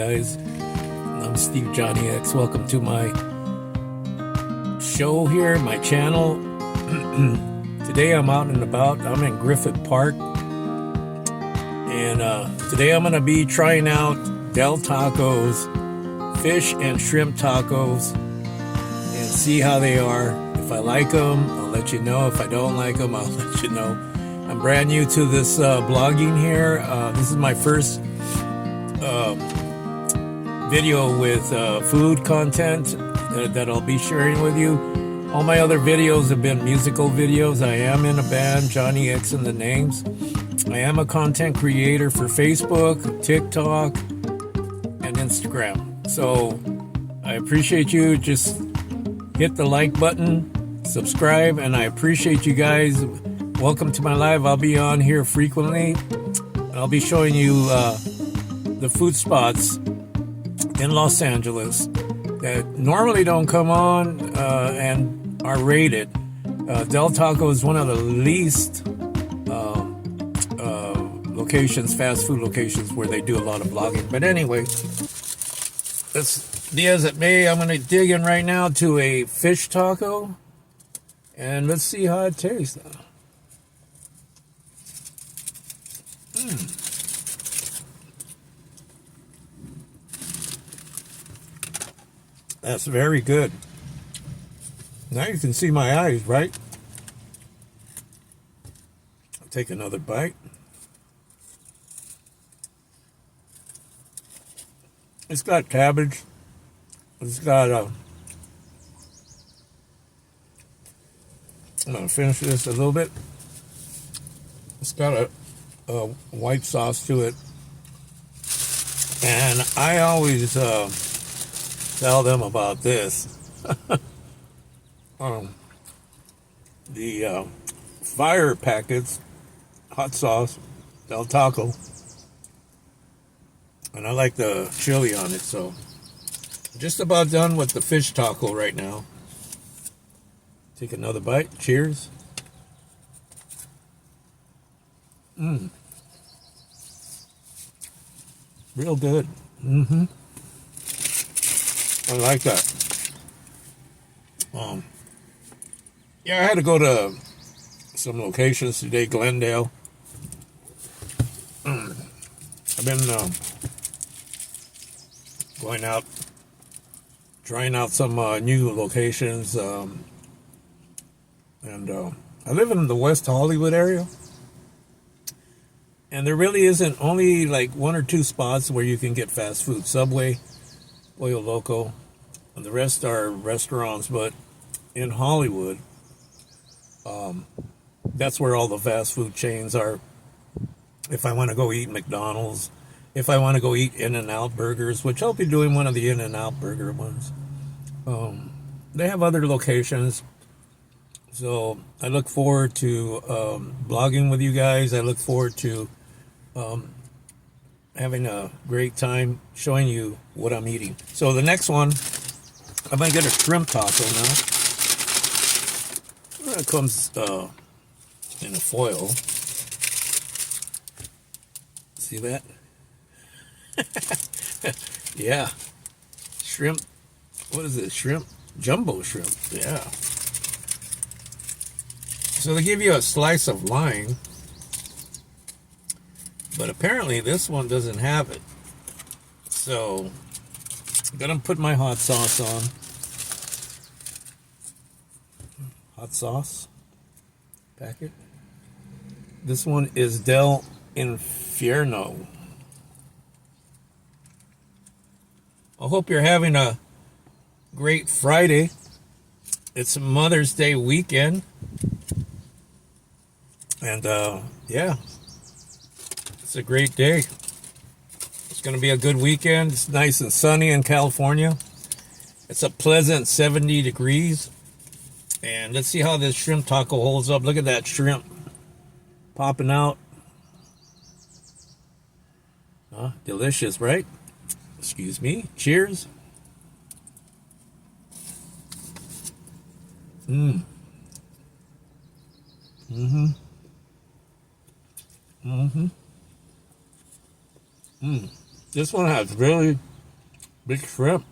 Guys, I'm Steve Johnny X. Welcome to my show here, my channel. Today I'm out and about. I'm in Griffith Park, and today I'm going to be trying out Del Tacos fish and shrimp tacos and see how they are. If I like them, I'll let you know. If I don't like them, I'll let you know. I'm brand new to this blogging here. This is my first video with food content that I'll be sharing with you. All my other videos have been musical videos. I am in a band, Johnny X and the Names. I am a content creator for Facebook, TikTok, and Instagram. So I appreciate you. Just hit the like button, subscribe, and I appreciate you guys. Welcome to my live. I'll be on here frequently. I'll be showing you the food spots in Los Angeles that normally don't come on and are rated. Del Taco is one of the least locations, fast food locations, where they do a lot of blogging. But anyway, be as it may, I'm going to dig in right now to a fish taco, and let's see how it tastes. That's very good. Now you can see my eyes, right? I'll take another bite. It's got cabbage. It's got I'm going to finish this a little bit. It's got a white sauce to it. And I always tell them about this. The fire packets, hot sauce, Del Taco, and I like the chili on it. So just about done with the fish taco right now. Take another bite. Cheers. Real good. I like that. Yeah, I had to go to some locations today, Glendale. I've been going out, trying out some new locations, and I live in the West Hollywood area, and there really isn't only like one or two spots where you can get fast food. Subway, Pollo Loco, and the rest are restaurants. But in Hollywood, that's where all the fast food chains are. If I want to go eat McDonald's, if I want to go eat In-N-Out burgers, which I'll be doing one of the In-N-Out burger ones, they have other locations. So I look forward to blogging with you guys. I look forward to having a great time showing you what I'm eating. So the next one, I'm going to get a shrimp taco now. It comes in a foil. See that? Yeah. Shrimp. What is it? Shrimp? Jumbo shrimp. Yeah. So they give you a slice of line, but apparently this one doesn't have it. So I'm gonna put my hot sauce on. Hot sauce packet. This one is Del Inferno. I hope you're having a great Friday. It's Mother's Day weekend. And yeah, it's a great day. It's going to be a good weekend. It's nice and sunny in California. It's a pleasant 70 degrees. And let's see how this shrimp taco holds up. Look at that shrimp popping out. Delicious, right? Excuse me. Cheers. This one has really Big shrimp.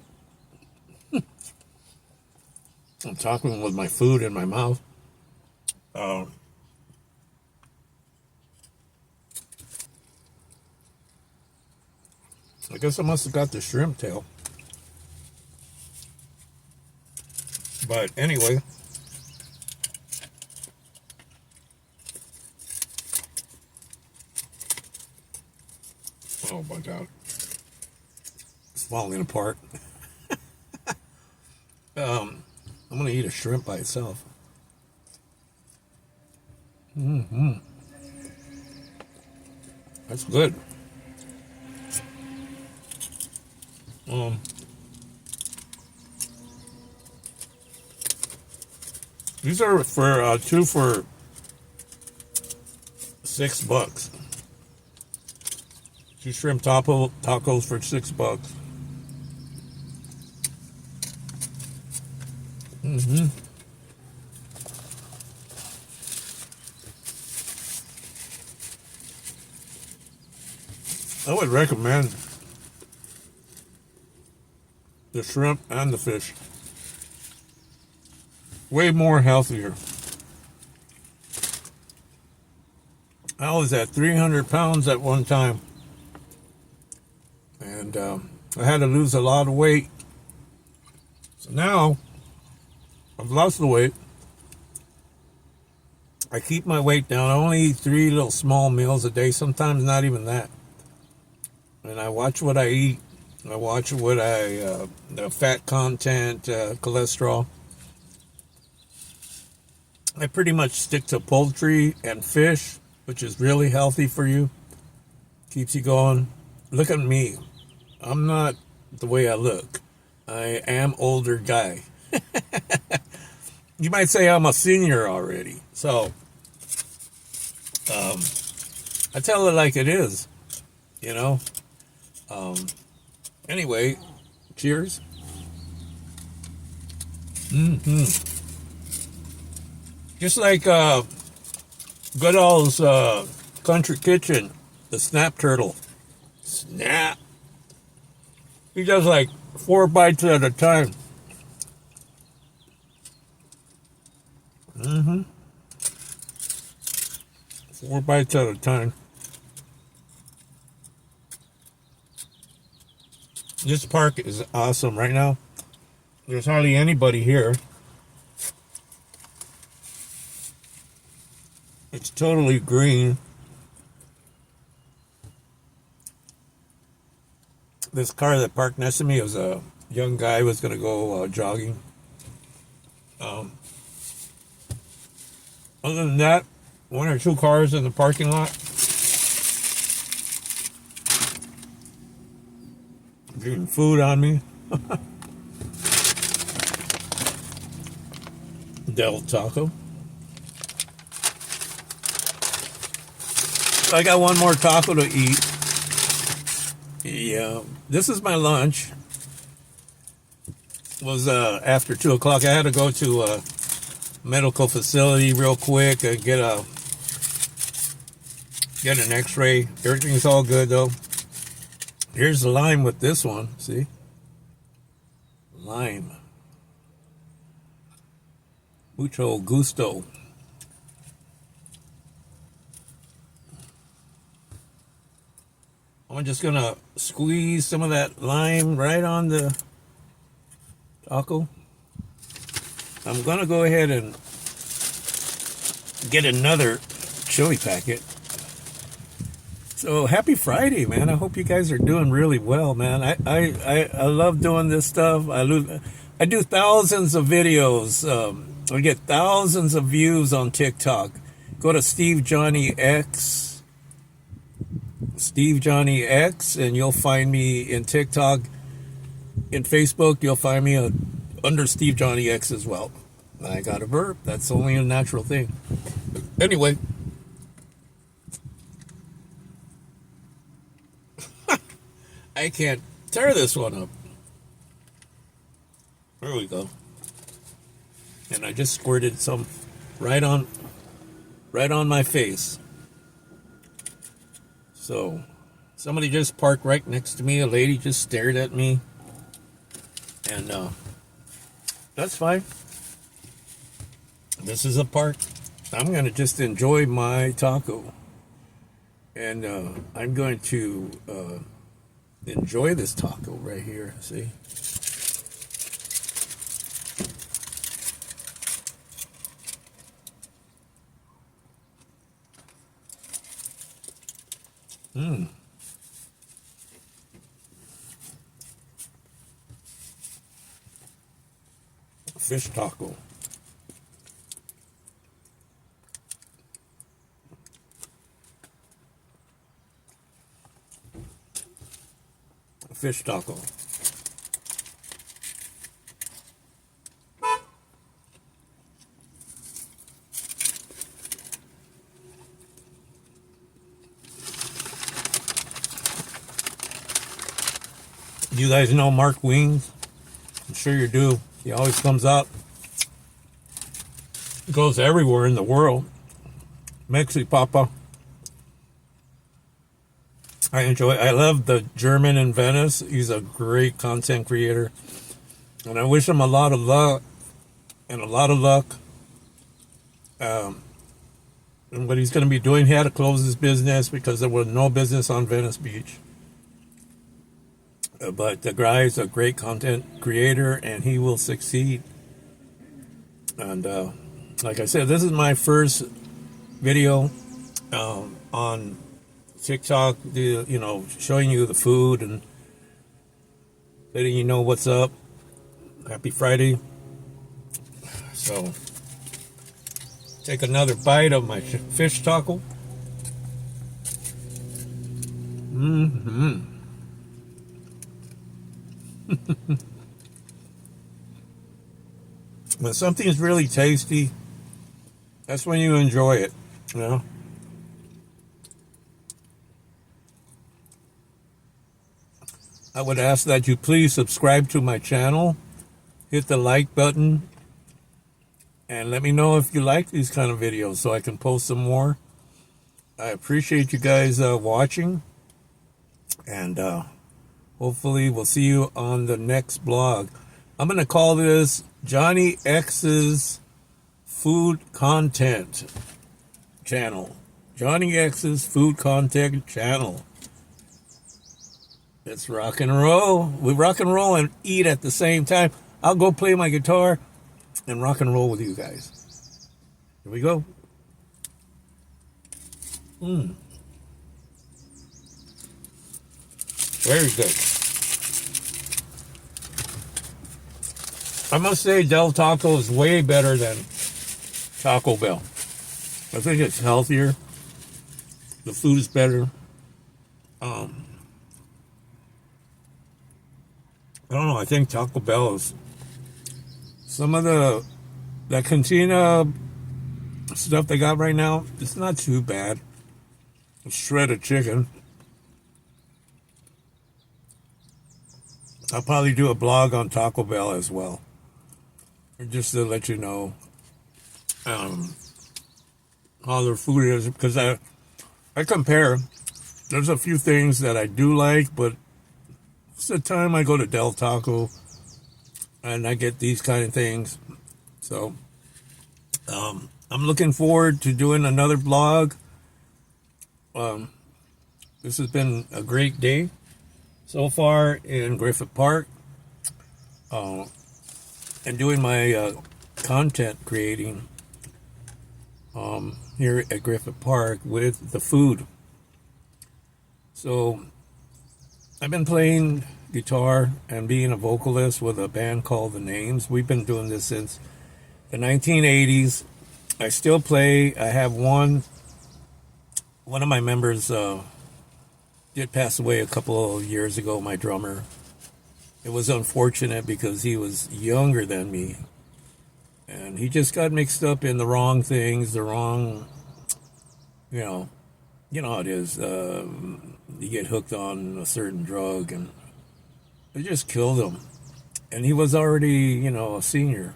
I'm talking with my food in my mouth. Uh, I guess I must have got the shrimp tail. But anyway, oh my God, it's falling apart. I'm gonna eat a shrimp by itself. That's good. Um, these are for two for $6. Two shrimp tacos for $6. I would recommend the shrimp and the fish. Way more healthier. I was at 300 pounds at one time. And I had to lose a lot of weight. So now I've lost the weight. I keep my weight down. I only eat 3 little small meals a day, sometimes not even that. And I watch what I eat. I watch what the fat content, cholesterol. I pretty much stick to poultry and fish, which is really healthy for you. Keeps you going. Look at me. I'm not the way I look. I am older guy. You might say I'm a senior already. So, I tell it like it is, you know. Anyway, cheers. Just like Goodall's Country Kitchen, the snap turtle. Snap. He does like 4 bites at a time. 4 bites at a time. This park is awesome right now. There's hardly anybody here. It's totally green. This car that parked next to me was a young guy who was going to go jogging. Other than that, 1 or 2 cars in the parking lot. Getting food on me. Del Taco. I got 1 more taco to eat. Yeah, this is my lunch. It was after 2 o'clock. I had to go to a medical facility real quick and get an X-ray. Everything's all good though. Here's the lime with this one. See, lime. Mucho gusto. I'm just gonna squeeze some of that lime right on the taco. I'm gonna go ahead and get another chili packet. So happy Friday, man. I hope you guys are doing really well, man. I love doing this stuff. I do thousands of videos. I get thousands of views on TikTok. Go to Steve Johnny X, and you'll find me in TikTok. In Facebook, you'll find me under Steve Johnny X as well. I got a burp. That's only a natural thing. Anyway. I can't tear this one up. There we go. And I just squirted some right on my face. So somebody just parked right next to me. A lady just stared at me. And that's fine. This is a part. I'm going to just enjoy my taco. And I'm going to enjoy this taco right here. See? Fish taco. Fish taco. You guys know Mark Wings? I'm sure you do. He always comes up. Goes everywhere in the world. Mexi Papa. I love the German in Venice. He's a great content creator. And I wish him a lot of luck and a lot of luck. And what he's going to be doing, he had to close his business because there was no business on Venice Beach. But the guy is a great content creator and he will succeed. And like I said, this is my first video on TikTok, showing you the food and letting you know what's up. Happy Friday. So, take another bite of my fish taco. When something is really tasty, that's when you enjoy it, you know? I would ask that you please subscribe to my channel, hit the like button, and let me know if you like these kind of videos so I can post some more. I appreciate you guys watching, and hopefully we'll see you on the next blog. I'm going to call this Johnny X's Food Content Channel. Johnny X's Food Content Channel. Let's rock and roll. We rock and roll and eat at the same time. I'll go play my guitar and rock and roll with you guys. Here we go. Very good. I must say Del Taco is way better than Taco Bell. I think it's healthier. The food is better. I don't know. I think Taco Bell is some of that cantina stuff they got right now. It's not too bad. Shredded chicken. I'll probably do a blog on Taco Bell as well, just to let you know how their food is, because I compare. There's a few things that I do like, but it's the time I go to Del Taco and I get these kind of things. So I'm looking forward to doing another blog. This has been a great day so far in Griffith Park, and doing my content creating here at Griffith Park with the food. So I've been playing guitar and being a vocalist with a band called The Names. We've been doing this since the 1980s. I still play. I have one of my members did pass away a couple of years ago, my drummer. It was unfortunate because he was younger than me. And he just got mixed up in the wrong things, the wrong, you know how it is. You get hooked on a certain drug and it just killed him. And he was already, a senior.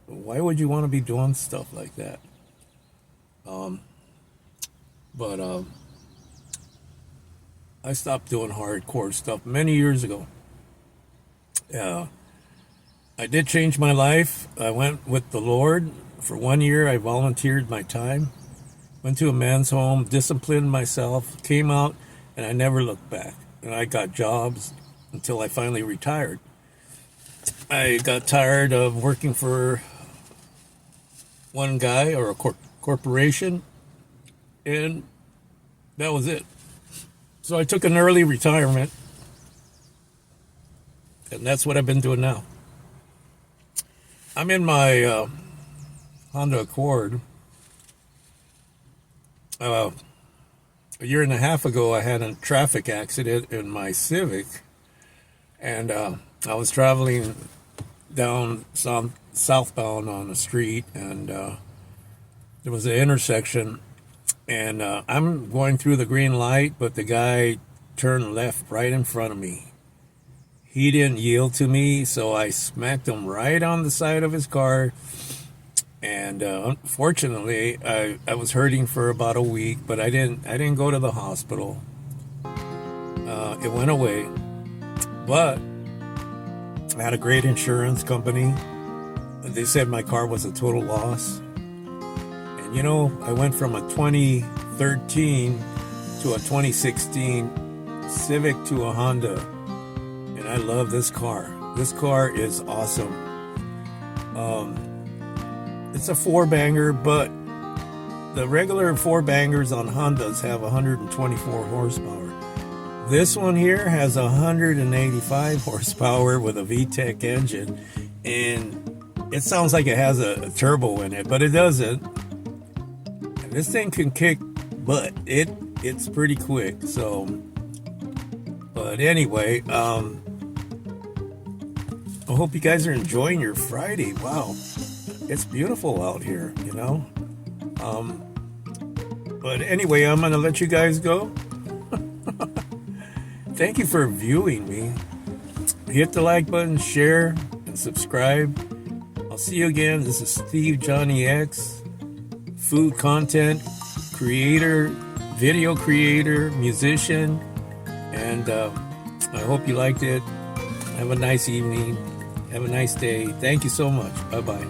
Why would you want to be doing stuff like that? But I stopped doing hardcore stuff many years ago. I did change my life. I went with the Lord. For 1 year, I volunteered my time, went to a men's home, disciplined myself, came out, and I never looked back. And I got jobs until I finally retired. I got tired of working for one guy or a corporation, and that was it. So I took an early retirement, and that's what I've been doing now. I'm in my Honda Accord. A year and a half ago, I had a traffic accident in my Civic, and I was traveling down southbound on the street, and there was an intersection, and I'm going through the green light, but the guy turned left right in front of me. He didn't yield to me, so I smacked him right on the side of his car. And unfortunately, I was hurting for about a week, but I didn't go to the hospital. It went away, but I had a great insurance company. They said my car was a total loss. And you know, I went from a 2013 to a 2016 Civic to a Honda. And I love this car. This car is awesome. It's a four-banger, but the regular four-bangers on Hondas have 124 horsepower. This one here has 185 horsepower with a VTEC engine, and it sounds like it has a turbo in it, but it doesn't. And this thing can kick butt. It's pretty quick. So, but anyway, I hope you guys are enjoying your Friday. Wow, it's beautiful out here, you know. But anyway, I'm gonna let you guys go. Thank you for viewing me. Hit the like button, share, and subscribe. I'll see you again. This is Steve Johnny X, food content creator, video creator, musician, and I hope you liked it. Have a nice evening. Have a nice day. Thank you so much. Bye-bye.